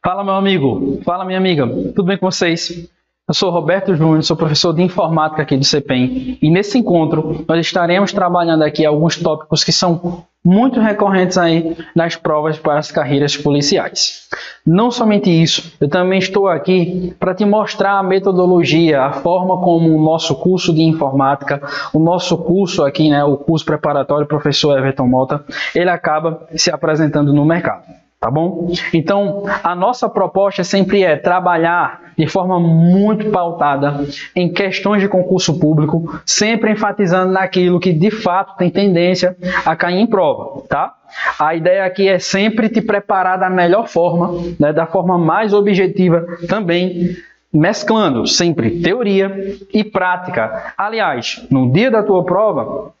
Fala, meu amigo, fala, minha amiga, tudo bem com vocês? Eu sou Roberto Júnior, sou professor de informática aqui do CPEM e nesse encontro nós estaremos trabalhando aqui alguns tópicos que são muito recorrentes aí nas provas para as carreiras policiais. Não somente isso, eu também estou aqui para te mostrar a metodologia, a forma como o nosso curso de informática, o nosso curso aqui, o curso preparatório professor Everton Mota, ele acaba se apresentando no mercado. Tá bom? Então, a nossa proposta sempre é trabalhar de forma muito pautada em questões de concurso público, sempre enfatizando naquilo que de fato tem tendência a cair em prova, tá? A ideia aqui é sempre te preparar da melhor forma, da forma mais objetiva também, mesclando sempre teoria e prática. Aliás, no dia da tua prova,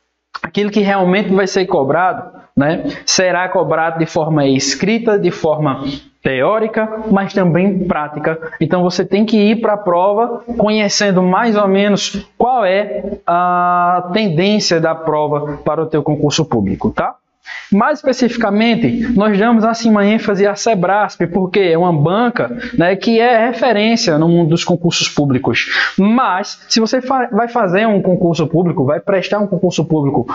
aquilo que realmente vai ser cobrado, será cobrado de forma escrita, de forma teórica, mas também prática. Então você tem que ir para a prova conhecendo mais ou menos qual é a tendência da prova para o teu concurso público, tá? Mais especificamente, nós damos assim uma ênfase à Sebrasp, porque é uma banca que é referência no mundo dos concursos públicos. Mas, se você vai fazer um concurso público, vai prestar um concurso público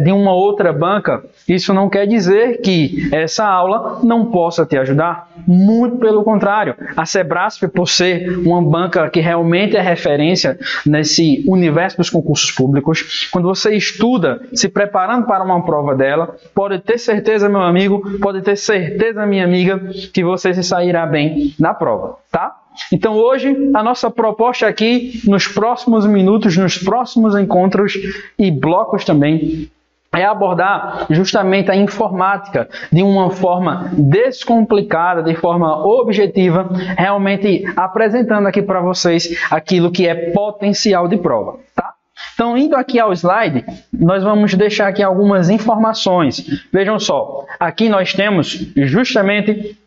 de uma outra banca, isso não quer dizer que essa aula não possa te ajudar. Muito pelo contrário, a Sebrasp, por ser uma banca que realmente é referência nesse universo dos concursos públicos, quando você estuda, se preparando para uma prova dela, pode ter certeza, meu amigo, pode ter certeza, minha amiga, que você se sairá bem na prova, tá? Então hoje, a nossa proposta aqui, nos próximos minutos, nos próximos encontros e blocos também, é abordar justamente a informática de uma forma descomplicada, de forma objetiva, realmente apresentando aqui para vocês aquilo que é potencial de prova, tá? Então, indo aqui ao slide, nós vamos deixar aqui algumas informações. Vejam só, aqui nós temos justamente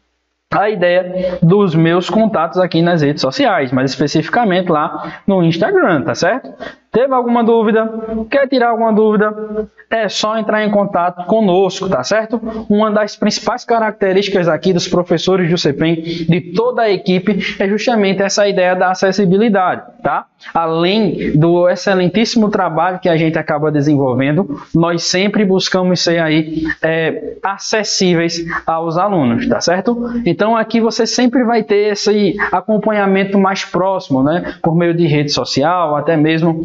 a ideia dos meus contatos aqui nas redes sociais, mais especificamente lá no Instagram, tá certo? Teve alguma dúvida? Quer tirar alguma dúvida? É só entrar em contato conosco, tá certo? Uma das principais características aqui dos professores do CPEM, de toda a equipe, é justamente essa ideia da acessibilidade, tá? Além do excelentíssimo trabalho que a gente acaba desenvolvendo, nós sempre buscamos ser aí acessíveis aos alunos, tá certo? Então aqui você sempre vai ter esse acompanhamento mais próximo, por meio de rede social, até mesmo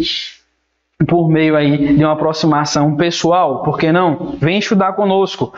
por meio aí de uma aproximação pessoal, por que não? Vem estudar conosco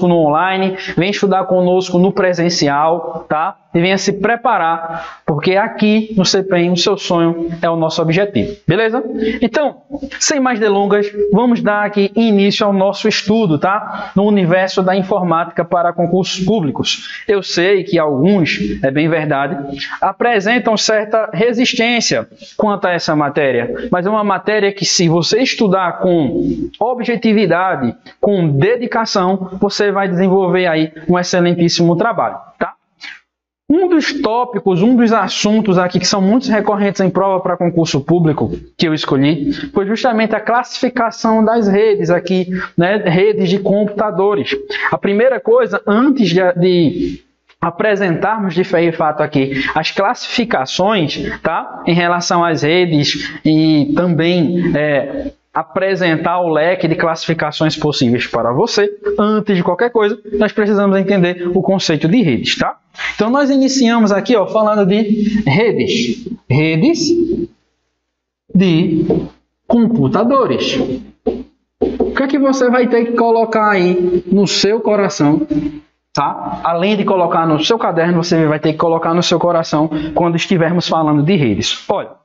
no online, vem estudar conosco no presencial, tá? E venha se preparar, porque aqui no CPEM o seu sonho é o nosso objetivo, beleza? Então, sem mais delongas, vamos dar aqui início ao nosso estudo, tá? No universo da informática para concursos públicos. Eu sei que alguns, é bem verdade, apresentam certa resistência quanto a essa matéria, mas é uma matéria que, se você estudar com objetividade, com dedicação, você vai desenvolver aí um excelentíssimo trabalho, tá? Um dos tópicos, um dos assuntos aqui que são muito recorrentes em prova para concurso público que eu escolhi foi justamente a classificação das redes aqui, redes de computadores. A primeira coisa, antes de apresentarmos de fato aqui as classificações, tá? Em relação às redes e também apresentar o leque de classificações possíveis para você, antes de qualquer coisa, nós precisamos entender o conceito de redes, tá? Então, nós iniciamos aqui, falando de redes. Redes de computadores. O que é que você vai ter que colocar aí no seu coração, tá? Além de colocar no seu caderno, você vai ter que colocar no seu coração quando estivermos falando de redes. Olha,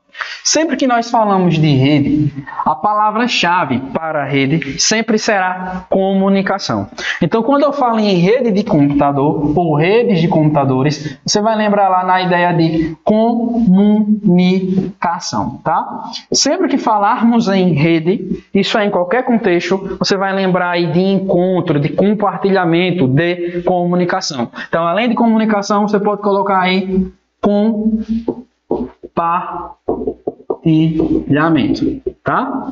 sempre que nós falamos de rede, a palavra-chave para a rede sempre será comunicação. Então, quando eu falo em rede de computador ou redes de computadores, você vai lembrar lá na ideia de comunicação, tá? Sempre que falarmos em rede, isso é em qualquer contexto, você vai lembrar aí de encontro, de compartilhamento, de comunicação. Então, além de comunicação, você pode colocar aí compartilhamento, tá?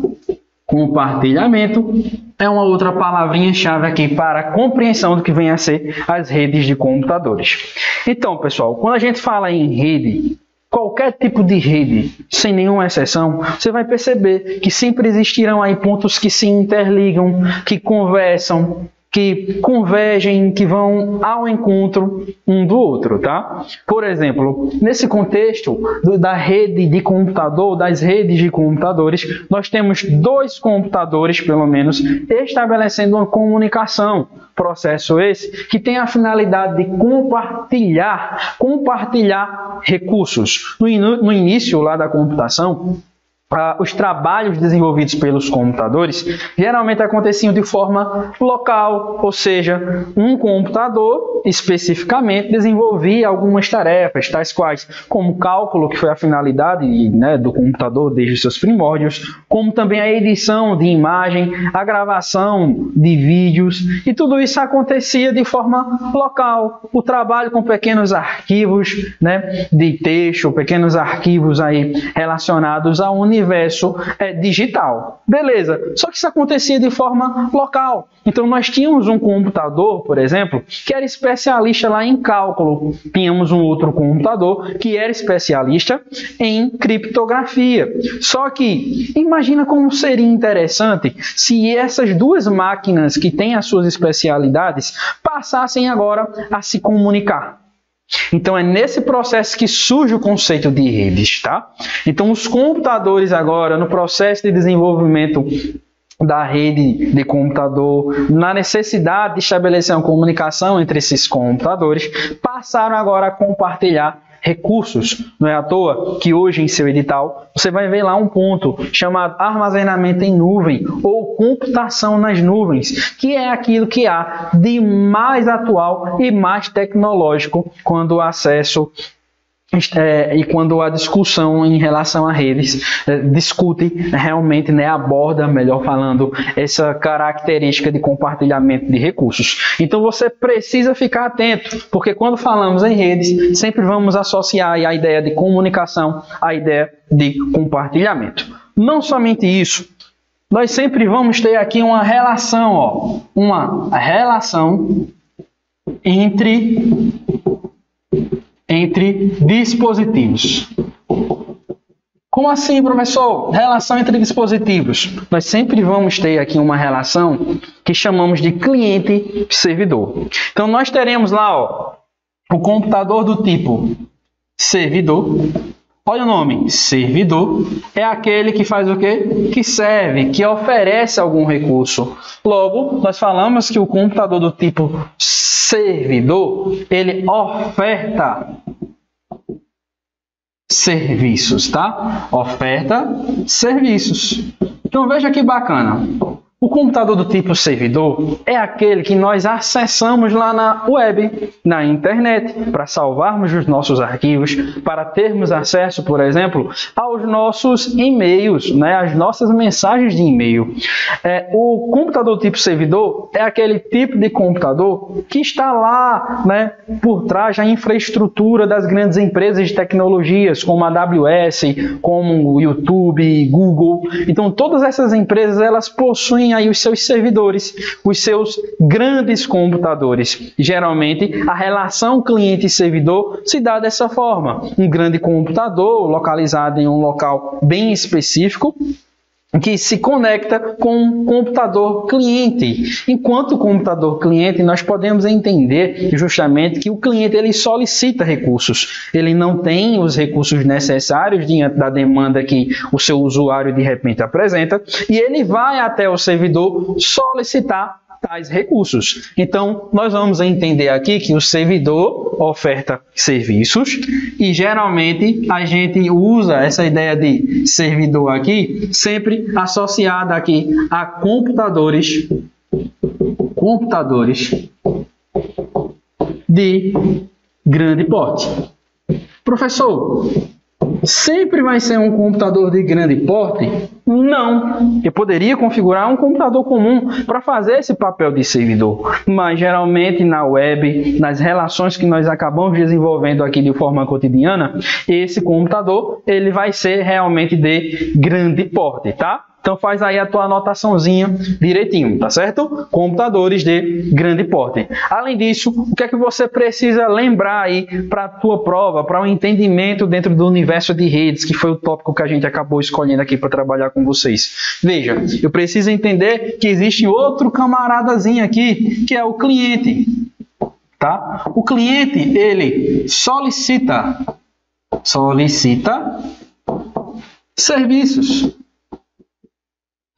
Compartilhamento é uma outra palavrinha-chave aqui para a compreensão do que vem a ser as redes de computadores. Então, pessoal, quando a gente fala em rede, qualquer tipo de rede, sem nenhuma exceção, você vai perceber que sempre existirão aí pontos que se interligam, que conversam, que convergem, que vão ao encontro um do outro, tá? Por exemplo, nesse contexto da rede de computador, das redes de computadores, nós temos dois computadores, pelo menos, estabelecendo uma comunicação. Processo esse que tem a finalidade de compartilhar recursos. No início lá da computação, os trabalhos desenvolvidos pelos computadores geralmente aconteciam de forma local, ou seja, um computador especificamente desenvolvia algumas tarefas, tais quais como cálculo, que foi a finalidade, né, do computador desde os seus primórdios, como também a edição de imagem, a gravação de vídeos, e tudo isso acontecia de forma local. O trabalho com pequenos arquivos, né, de texto, pequenos arquivos aí relacionados ao universo digital. Beleza, só que isso acontecia de forma local. Então nós tínhamos um computador, por exemplo, que era especialista lá em cálculo. Tínhamos um outro computador que era especialista em criptografia. Só que imagina como seria interessante se essas duas máquinas que têm as suas especialidades passassem agora a se comunicar. Então é nesse processo que surge o conceito de redes, tá? Então os computadores agora, no processo de desenvolvimento da rede de computador, na necessidade de estabelecer uma comunicação entre esses computadores, passaram agora a compartilhar recursos. Não é à toa que hoje em seu edital você vai ver lá um ponto chamado armazenamento em nuvem ou computação nas nuvens, que é aquilo que há de mais atual e mais tecnológico quando o acesso e quando a discussão em relação a redes discute realmente, né, aborda, melhor falando, essa característica de compartilhamento de recursos. Então você precisa ficar atento, porque quando falamos em redes, sempre vamos associar a ideia de comunicação à ideia de compartilhamento. Não somente isso, nós sempre vamos ter aqui uma relação, entre dispositivos. Como assim, professor? Relação entre dispositivos. Nós sempre vamos ter aqui uma relação que chamamos de cliente-servidor. Então, nós teremos lá o computador do tipo servidor. Olha o nome, servidor, é aquele que faz o quê? Que serve, que oferece algum recurso. Logo, nós falamos que o computador do tipo servidor, ele oferta serviços, tá? Oferta serviços. Então veja que bacana. O computador do tipo servidor é aquele que nós acessamos lá na web, na internet, para salvarmos os nossos arquivos, para termos acesso, por exemplo, aos nossos e-mails, né, às nossas mensagens de e-mail. O computador do tipo servidor é aquele tipo de computador que está lá, né, por trás da infraestrutura das grandes empresas de tecnologias, como a AWS, como o YouTube, Google. Então, todas essas empresas, elas possuem aí os seus servidores, os seus grandes computadores. Geralmente, a relação cliente-servidor se dá dessa forma. Um grande computador localizado em um local bem específico, que se conecta com um computador cliente. Enquanto computador cliente, nós podemos entender justamente que o cliente ele solicita recursos. Ele não tem os recursos necessários diante da demanda que o seu usuário de repente apresenta e ele vai até o servidor solicitar tais recursos. Então, nós vamos entender aqui que o servidor oferta serviços e geralmente a gente usa essa ideia de servidor aqui sempre associada aqui a computadores de grande porte. Professor, sempre vai ser um computador de grande porte? Não. Eu poderia configurar um computador comum para fazer esse papel de servidor, mas geralmente na web, nas relações que nós acabamos desenvolvendo aqui de forma cotidiana, esse computador ele vai ser realmente de grande porte, tá? Então faz aí a tua anotaçãozinha direitinho, tá certo? Computadores de grande porte. Além disso, o que é que você precisa lembrar aí para a tua prova, para um entendimento dentro do universo de redes, que foi o tópico que a gente acabou escolhendo aqui para trabalhar com vocês. Veja, eu preciso entender que existe outro camaradazinho aqui, que é o cliente. Tá? O cliente, ele solicita serviços.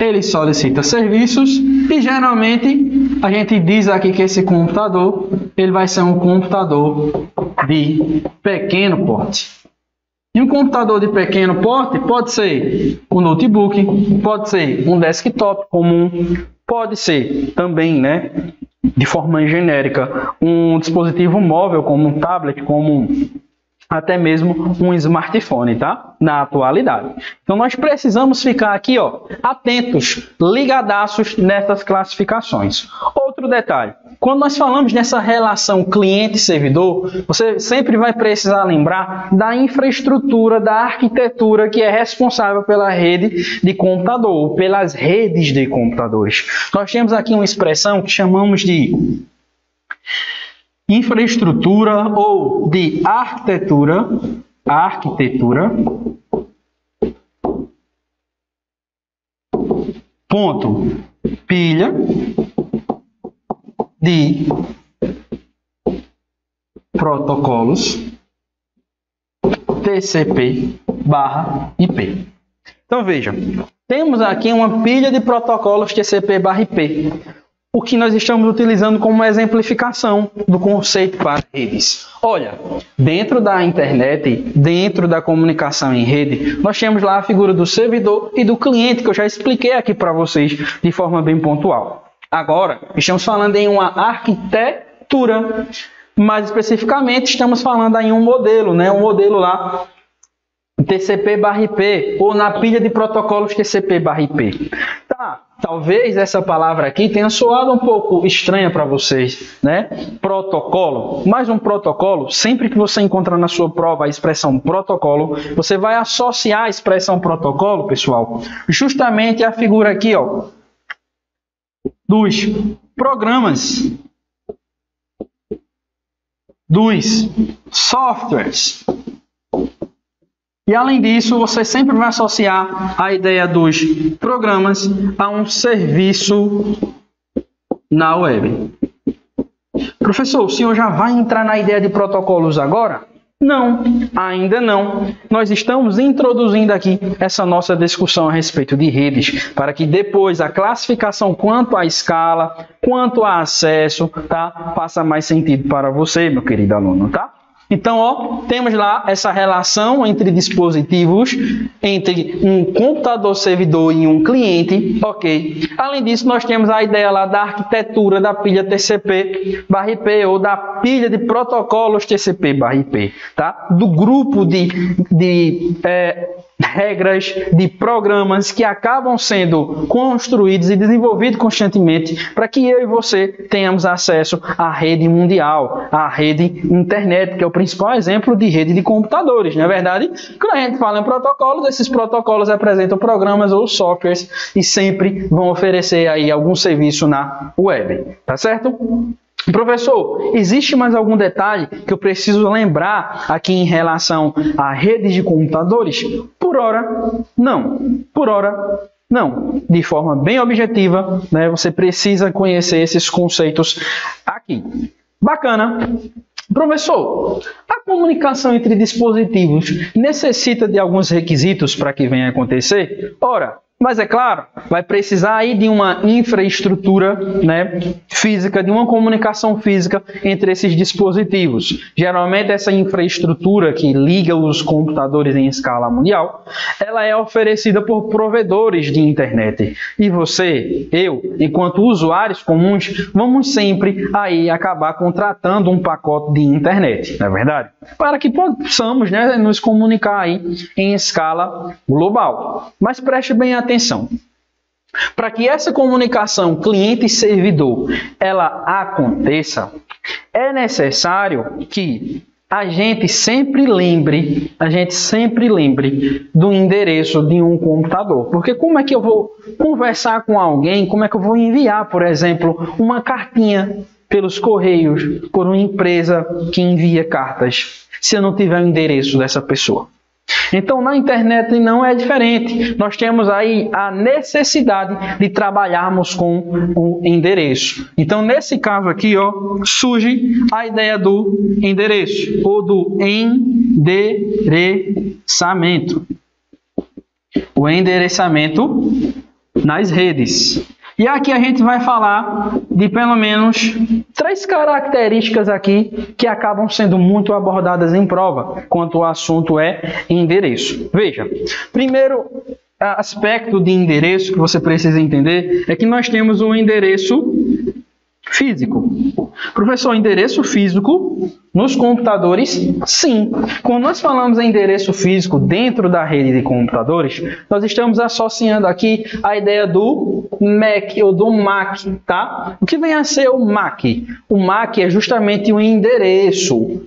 Ele solicita serviços e geralmente a gente diz aqui que esse computador ele vai ser um computador de pequeno porte. E um computador de pequeno porte pode ser um notebook, pode ser um desktop comum, pode ser também, né, de forma genérica, um dispositivo móvel como um tablet, como até mesmo um smartphone, tá? Na atualidade. Então nós precisamos ficar aqui, ó, atentos, ligadaços nessas classificações. Outro detalhe, quando nós falamos nessa relação cliente-servidor, você sempre vai precisar lembrar da infraestrutura, da arquitetura que é responsável pela rede de computador, ou pelas redes de computadores. Nós temos aqui uma expressão que chamamos de infraestrutura ou de arquitetura, ponto, pilha de protocolos TCP/IP. Então veja, temos aqui uma pilha de protocolos TCP/IP. O que nós estamos utilizando como exemplificação do conceito para redes. Olha, dentro da internet, dentro da comunicação em rede, nós temos lá a figura do servidor e do cliente, que eu já expliquei aqui para vocês de forma bem pontual. Agora, estamos falando em uma arquitetura, mais especificamente estamos falando em um modelo, né? Um modelo lá TCP/IP ou na pilha de protocolos TCP/IP. Tá, talvez essa palavra aqui tenha soado um pouco estranha para vocês, né? Protocolo. Mas um protocolo, sempre que você encontrar na sua prova a expressão protocolo, você vai associar a expressão protocolo, pessoal, justamente a figura aqui, ó, dos programas, dos softwares. E além disso, você sempre vai associar a ideia dos programas a um serviço na web. Professor, o senhor já vai entrar na ideia de protocolos agora? Não, ainda não. Nós estamos introduzindo aqui essa nossa discussão a respeito de redes, para que depois a classificação quanto à escala, quanto a acesso, tá, faça mais sentido para você, meu querido aluno, tá? Então, ó, temos lá essa relação entre dispositivos, entre um computador servidor e um cliente, ok? Além disso, nós temos a ideia lá da arquitetura da pilha TCP/IP ou da pilha de protocolos TCP/IP, tá? Do grupo de regras, de programas que acabam sendo construídos e desenvolvidos constantemente para que eu e você tenhamos acesso à rede mundial, à rede internet, que é o principal exemplo de rede de computadores, não é verdade? Quando a gente fala em protocolos, esses protocolos representam programas ou softwares e sempre vão oferecer aí algum serviço na web, tá certo? Professor, existe mais algum detalhe que eu preciso lembrar aqui em relação à rede de computadores? Por hora, não. Por hora, não. De forma bem objetiva, né, você precisa conhecer esses conceitos aqui. Bacana. Professor, a comunicação entre dispositivos necessita de alguns requisitos para que venha a acontecer? Ora, mas é claro, vai precisar aí de uma infraestrutura, né, física, de uma comunicação física entre esses dispositivos. Geralmente essa infraestrutura que liga os computadores em escala mundial, ela é oferecida por provedores de internet. E você, eu, enquanto usuários comuns, vamos sempre aí acabar contratando um pacote de internet, não é verdade? Para que possamos, né, nos comunicar aí em escala global. Mas preste bem atenção. Para que essa comunicação cliente e servidor ela aconteça, é necessário que a gente sempre lembre do endereço de um computador. Porque como é que eu vou conversar com alguém, como é que eu vou enviar, por exemplo, uma cartinha pelos correios, por uma empresa que envia cartas, se eu não tiver o endereço dessa pessoa? Então, na internet não é diferente. Nós temos aí a necessidade de trabalharmos com o endereço. Então, nesse caso aqui, ó, surge a ideia do endereço ou do endereçamento. O endereçamento nas redes. E aqui a gente vai falar de pelo menos 3 características aqui que acabam sendo muito abordadas em prova, quanto o assunto é endereço. Veja, primeiro aspecto de endereço que você precisa entender é que nós temos o endereço físico. Professor, endereço físico nos computadores? Sim. Quando nós falamos em endereço físico dentro da rede de computadores, nós estamos associando aqui a ideia do MAC ou do MAC, tá? O que vem a ser o MAC? O MAC é justamente o endereço,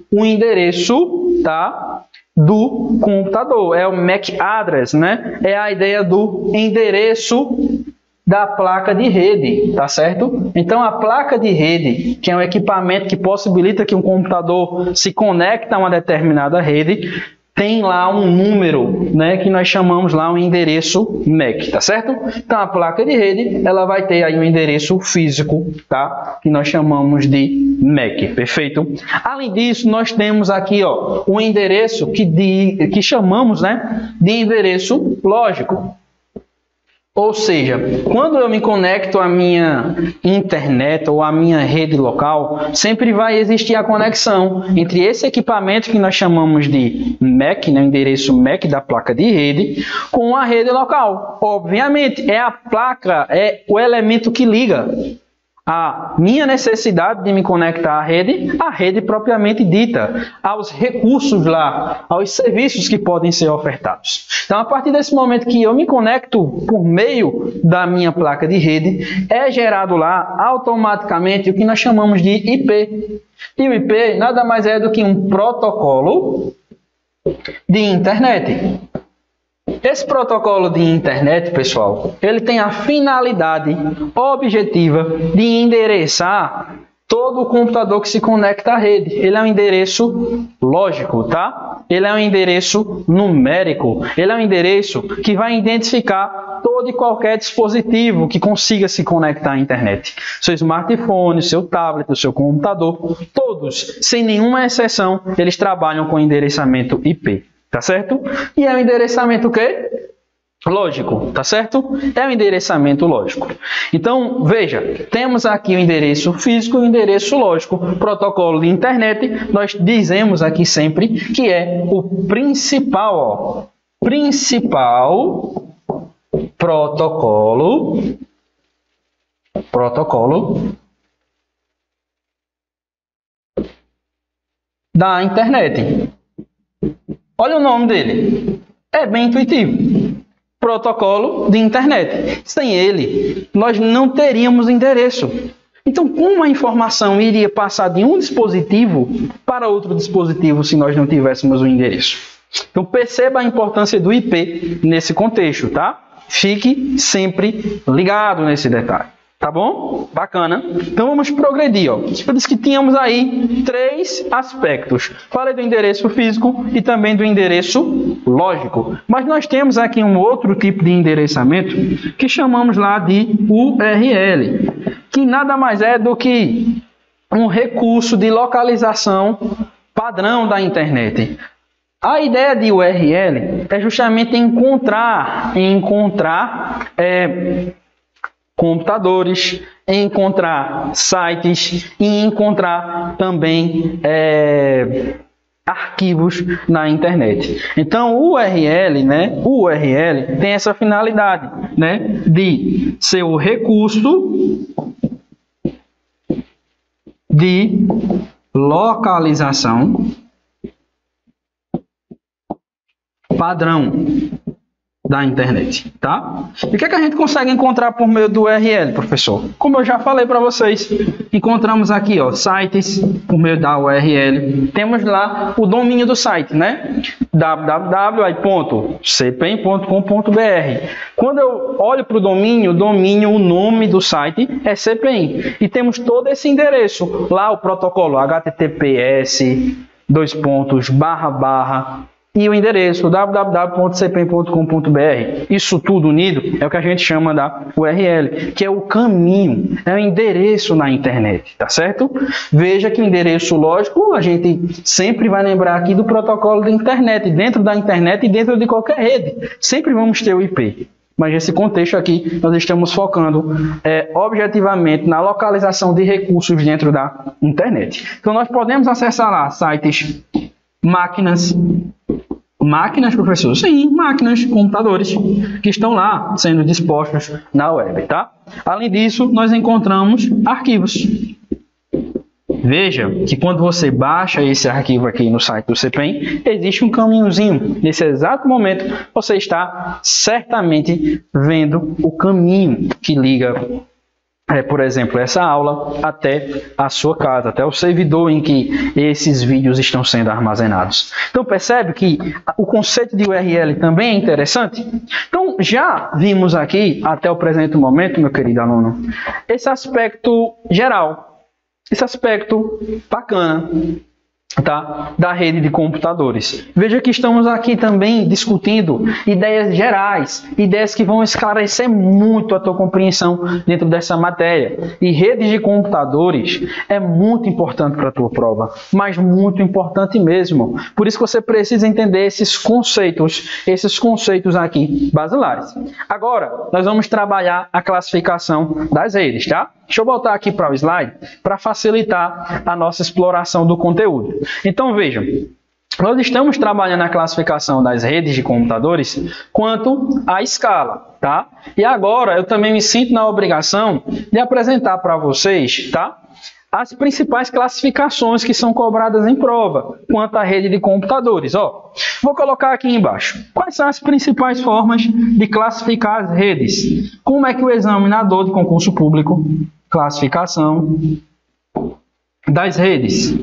tá? Do computador. É o MAC address, né? É a ideia do endereço da placa de rede, tá certo? Então, a placa de rede, que é um equipamento que possibilita que um computador se conecte a uma determinada rede, tem lá um número, né, que nós chamamos lá um endereço MAC, tá certo? Então, a placa de rede, ela vai ter aí um endereço físico, tá? Que nós chamamos de MAC, perfeito? Além disso, nós temos aqui, ó, um endereço que chamamos, né, de endereço lógico. Ou seja, quando eu me conecto à minha internet ou à minha rede local, sempre vai existir a conexão entre esse equipamento que nós chamamos de MAC, né, o endereço MAC da placa de rede, com a rede local. Obviamente, é a placa, é o elemento que liga a minha necessidade de me conectar à rede propriamente dita, aos recursos lá, aos serviços que podem ser ofertados. Então, a partir desse momento que eu me conecto por meio da minha placa de rede, é gerado lá automaticamente o que nós chamamos de IP. E o IP nada mais é do que um protocolo de internet. Esse protocolo de internet, pessoal, ele tem a finalidade objetiva de endereçar todo o computador que se conecta à rede. Ele é um endereço lógico, tá? Ele é um endereço numérico. Ele é um endereço que vai identificar todo e qualquer dispositivo que consiga se conectar à internet. Seu smartphone, seu tablet, o seu computador, todos, sem nenhuma exceção, eles trabalham com endereçamento IP. Tá certo? E é um endereçamento o quê? Lógico, tá certo? É um endereçamento lógico. Então, veja, temos aqui o endereço físico e o endereço lógico. Protocolo de internet, nós dizemos aqui sempre que é o principal protocolo da internet. Olha o nome dele. É bem intuitivo. Protocolo de internet. Sem ele, nós não teríamos endereço. Então, como a informação iria passar de um dispositivo para outro dispositivo se nós não tivéssemos o endereço? Então, perceba a importância do IP nesse contexto, tá? Fique sempre ligado nesse detalhe. Tá bom? Bacana. Então vamos progredir. Ó. Eu disse que tínhamos aí 3 aspectos. Falei do endereço físico e também do endereço lógico. Mas nós temos aqui um outro tipo de endereçamento que chamamos lá de URL, que nada mais é do que um recurso de localização padrão da internet. A ideia de URL é justamente encontrar computadores, encontrar sites e encontrar também arquivos na internet. Então, o URL tem essa finalidade, né, de ser o recurso de localização padrão da internet, tá? E o que é que a gente consegue encontrar por meio do URL, professor? Como eu já falei para vocês, encontramos aqui, ó, sites por meio da URL. Temos lá o domínio do site, né? www.cpen.com.br. Quando eu olho para o domínio, o nome do site é CPEM. E temos todo esse endereço. Lá o protocolo https, e o endereço www.cpen.com.br. Isso tudo unido é o que a gente chama da URL, que é o caminho, é o endereço na internet, tá certo? Veja que o endereço, lógico, a gente sempre vai lembrar aqui do protocolo da internet, dentro da internet e dentro de qualquer rede. Sempre vamos ter o IP. Mas nesse contexto aqui, nós estamos focando objetivamente na localização de recursos dentro da internet. Então, nós podemos acessar lá sites, máquinas, professor? Sim, máquinas, computadores que estão lá sendo dispostos na web, tá? Além disso, nós encontramos arquivos. Veja que quando você baixa esse arquivo aqui no site do CPEM, existe um caminhozinho. Nesse exato momento, você está certamente vendo o caminho que liga, por exemplo, essa aula até a sua casa, até o servidor em que esses vídeos estão sendo armazenados. Então, percebe que o conceito de URL também é interessante? Então, já vimos aqui, até o presente momento, meu querido aluno, esse aspecto geral, esse aspecto bacana, tá, da rede de computadores. Veja que estamos aqui também discutindo ideias gerais, ideias que vão esclarecer muito a tua compreensão dentro dessa matéria. E redes de computadores é muito importante para a tua prova, mas muito importante mesmo. Por isso que você precisa entender esses conceitos aqui basilares. Agora, nós vamos trabalhar a classificação das redes, tá? Deixa eu voltar aqui para o slide para facilitar a nossa exploração do conteúdo. Então, vejam, nós estamos trabalhando a classificação das redes de computadores quanto à escala, tá? E agora eu também me sinto na obrigação de apresentar para vocês, tá, as principais classificações que são cobradas em prova quanto à rede de computadores. Ó, vou colocar aqui embaixo. Quais são as principais formas de classificar as redes? Como é que o examinador de concurso público, classificação das redes.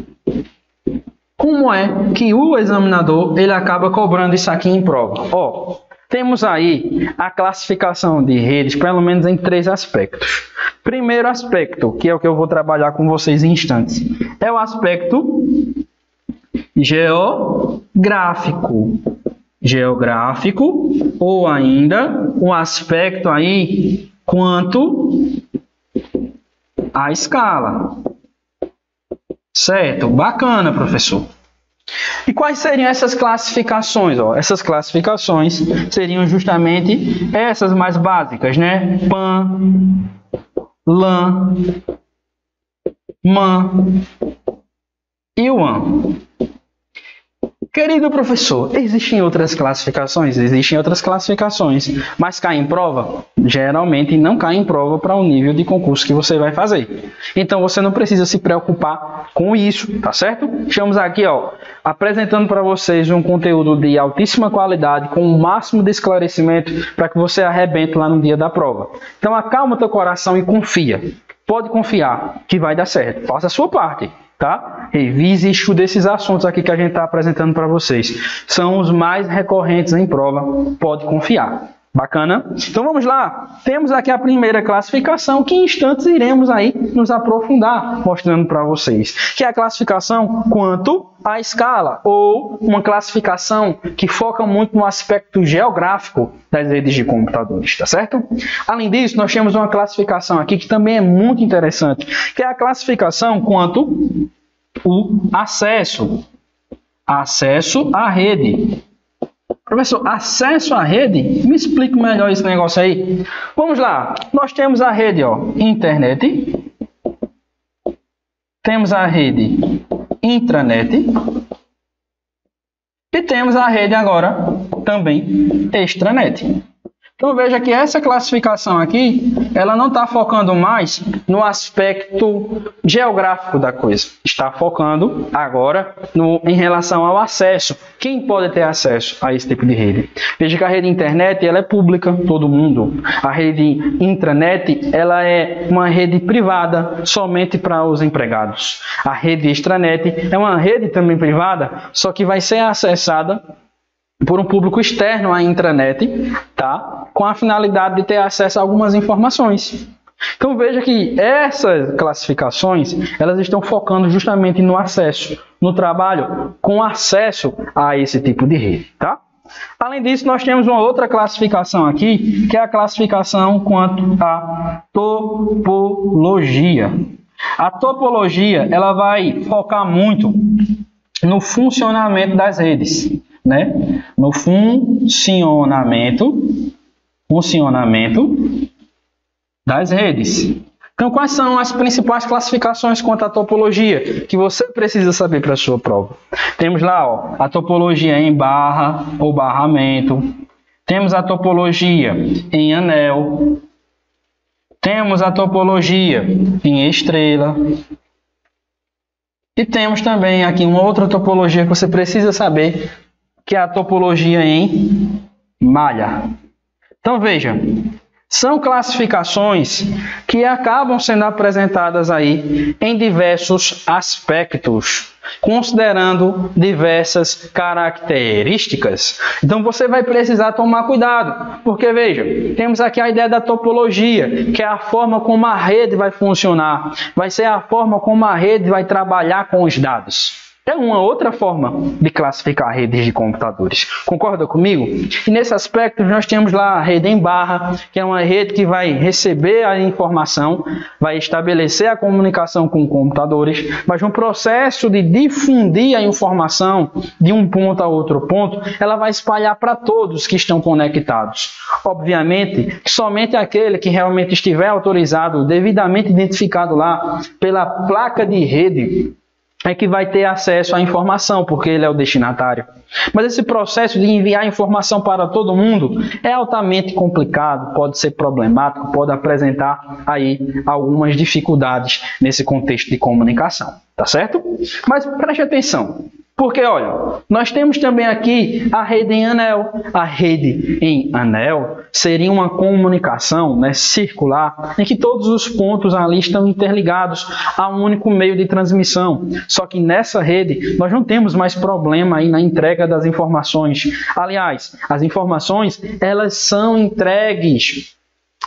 Como é que o examinador ele acaba cobrando isso aqui em prova? Ó, temos aí a classificação de redes, pelo menos em 3 aspectos. Primeiro aspecto, que é o que eu vou trabalhar com vocês em instantes, é o aspecto geográfico. Ou ainda um aspecto aí quanto à escala. Certo? Bacana, professor. E quais seriam essas classificações? Ó, essas classificações seriam justamente essas mais básicas, né? PAN, LAN, MAN e WAN. Querido professor, existem outras classificações? Existem outras classificações, mas cai em prova? Geralmente não cai em prova para o nível de concurso que você vai fazer. Então você não precisa se preocupar com isso, tá certo? Estamos aqui, ó, apresentando para vocês um conteúdo de altíssima qualidade, com o máximo de esclarecimento para que você arrebente lá no dia da prova. Então acalma teu coração e confia. Pode confiar que vai dar certo. Faça a sua parte. Tá? Revise e estude esses assuntos aqui que a gente está apresentando para vocês. São os mais recorrentes em prova, pode confiar. Bacana? Então vamos lá. Temos aqui a primeira classificação que em instantes iremos aí nos aprofundar, mostrando para vocês. Que é a classificação quanto à escala, ou uma classificação que foca muito no aspecto geográfico das redes de computadores, tá certo? Além disso, nós temos uma classificação aqui que também é muito interessante, que é a classificação quanto o acesso. Acesso à rede. Professor, acesso à rede? Me explique melhor esse negócio aí. Vamos lá. Nós temos a rede, ó, internet. Temos a rede intranet. E temos a rede agora também extranet. Então veja que essa classificação aqui, ela não está focando mais no aspecto geográfico da coisa. Está focando agora em relação ao acesso. Quem pode ter acesso a esse tipo de rede? Veja que a rede internet ela é pública, todo mundo. A rede intranet ela é uma rede privada, somente para os empregados. A rede extranet é uma rede também privada, só que vai ser acessada por um público externo à intranet, tá? Com a finalidade de ter acesso a algumas informações. Então veja que essas classificações elas estão focando justamente no acesso, no trabalho com acesso a esse tipo de rede, tá? Além disso, nós temos uma outra classificação aqui, que é a classificação quanto à topologia. A topologia ela vai focar muito no funcionamento das redes, né? No funcionamento das redes. Então, quais são as principais classificações quanto à topologia que você precisa saber para a sua prova? Temos lá, ó, a topologia em barra ou barramento. Temos a topologia em anel. Temos a topologia em estrela. E temos também aqui uma outra topologia que você precisa saber, que é a topologia em malha. Então veja, são classificações que acabam sendo apresentadas aí em diversos aspectos, considerando diversas características. Então você vai precisar tomar cuidado, porque veja, temos aqui a ideia da topologia, que é a forma como a rede vai funcionar, vai ser a forma como a rede vai trabalhar com os dados. É uma outra forma de classificar redes de computadores. Concorda comigo? E nesse aspecto nós temos lá a rede em barra, que é uma rede que vai receber a informação, vai estabelecer a comunicação com computadores, mas no processo de difundir a informação de um ponto a outro ponto, ela vai espalhar para todos que estão conectados. Obviamente, somente aquele que realmente estiver autorizado, devidamente identificado lá pela placa de rede, é que vai ter acesso à informação, porque ele é o destinatário. Mas esse processo de enviar informação para todo mundo é altamente complicado, pode ser problemático, pode apresentar aí algumas dificuldades nesse contexto de comunicação, tá certo? Mas preste atenção, porque olha, nós temos também aqui a rede em anel. A rede em anel seria uma comunicação, né, circular, em que todos os pontos ali estão interligados a um único meio de transmissão. Só que nessa rede nós não temos mais problema aí na entrega das informações. Aliás, as informações elas são entregues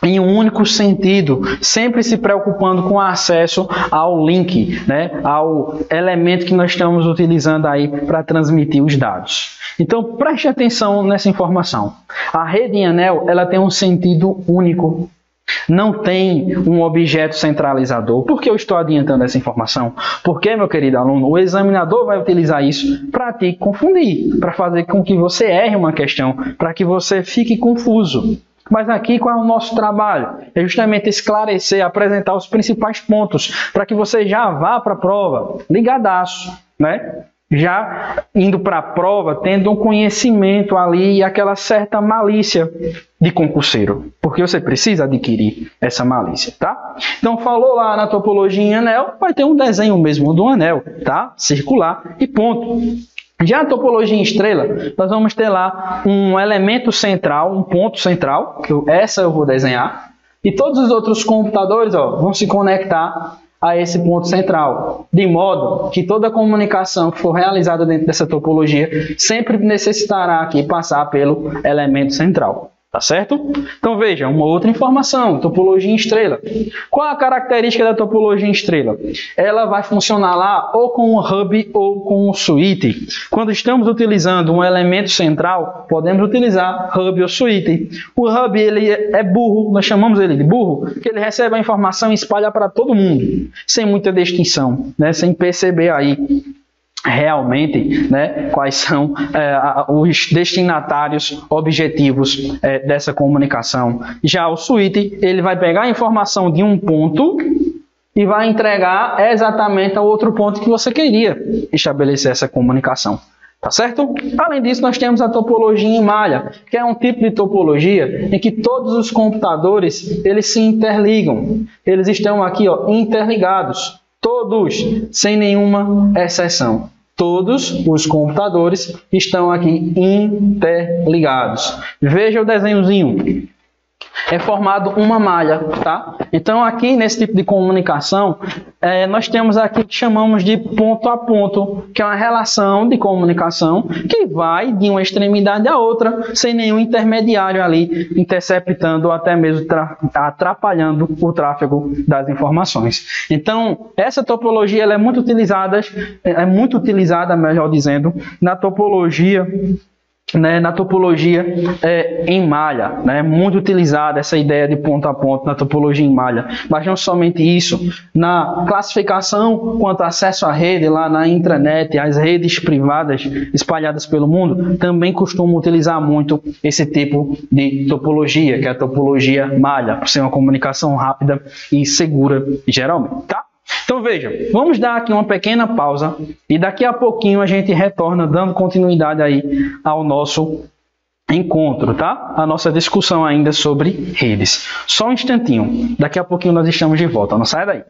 em um único sentido, sempre se preocupando com o acesso ao link, né, ao elemento que nós estamos utilizando aí para transmitir os dados. Então, preste atenção nessa informação. A rede em anel, ela tem um sentido único. Não tem um objeto centralizador. Por que eu estou adiantando essa informação? Porque, meu querido aluno, o examinador vai utilizar isso para te confundir, para fazer com que você erre uma questão, para que você fique confuso. Mas aqui qual é o nosso trabalho? É justamente esclarecer, apresentar os principais pontos para que você já vá para a prova ligadaço, né? Já indo para a prova, tendo um conhecimento ali e aquela certa malícia de concurseiro, porque você precisa adquirir essa malícia, tá? Então, falou lá na topologia em anel, vai ter um desenho mesmo do anel, tá? Circular e ponto. Já a topologia em estrela, nós vamos ter lá um elemento central, um ponto central, que essa eu vou desenhar, e todos os outros computadores vão se conectar a esse ponto central, de modo que toda comunicação que for realizada dentro dessa topologia sempre necessitará aqui passar pelo elemento central. Tá certo? Então veja, uma outra informação, topologia em estrela. Qual a característica da topologia em estrela? Ela vai funcionar lá ou com um hub ou com um switch. Quando estamos utilizando um elemento central, podemos utilizar hub ou switch. O hub ele é burro, nós chamamos ele de burro, porque ele recebe a informação e espalha para todo mundo, sem muita distinção, né? Sem perceber aí realmente, né, quais são os destinatários objetivos dessa comunicação. Já o switch, ele vai pegar a informação de um ponto e vai entregar exatamente ao outro ponto que você queria estabelecer essa comunicação. Tá certo? Além disso, nós temos a topologia em malha, que é um tipo de topologia em que todos os computadores eles se interligam. Eles estão aqui, ó, interligados. Todos, sem nenhuma exceção. Todos os computadores estão aqui interligados. Veja o desenhozinho. É formado uma malha, tá? Então, aqui nesse tipo de comunicação, nós temos aqui que chamamos de ponto a ponto, que é uma relação de comunicação que vai de uma extremidade à outra, sem nenhum intermediário ali, interceptando ou até mesmo atrapalhando o tráfego das informações. Então, essa topologia ela é muito utilizada, melhor dizendo, na topologia em malha, muito utilizada essa ideia de ponto a ponto na topologia em malha. Mas não somente isso, na classificação quanto acesso à rede, lá na intranet, as redes privadas espalhadas pelo mundo, também costumam utilizar muito esse tipo de topologia, que é a topologia malha, por ser uma comunicação rápida e segura, geralmente, tá? Então veja, vamos dar aqui uma pequena pausa e daqui a pouquinho a gente retorna dando continuidade aí ao nosso encontro, tá? A nossa discussão ainda sobre redes. Só um instantinho, daqui a pouquinho nós estamos de volta, não sai daí.